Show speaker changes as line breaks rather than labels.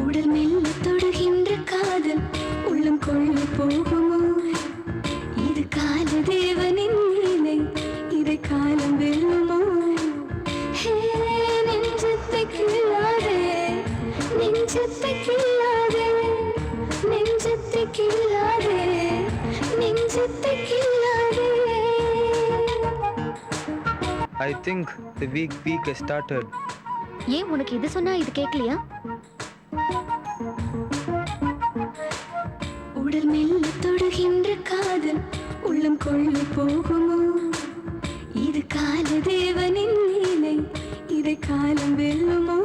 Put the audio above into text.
உடல் மெல்ல தொடுகின்ற காதல் உள்ளம் கொள்ளை போகுமோ? இது கால தேவனின் நீலை, இதை காலம் வெல்லுமோ? நெஞ்சத்தை கிள்ளாதே, நெஞ்சத்தை கிள்ளாதே, நெஞ்சத்தை கிள்ளாதே, நெஞ்சத்தை கிள்ளாதே.
I think the week has started.
ஏன் உனக்கு இது சொன்னா இது கேட்கலையா?
உடல் மெல்ல தொடுகின்ற காதல் உள்ளம் கொள்ளை போகுமோ? இது கால தேவனின் நீலை, இதை காலம் வெல்லுமோ?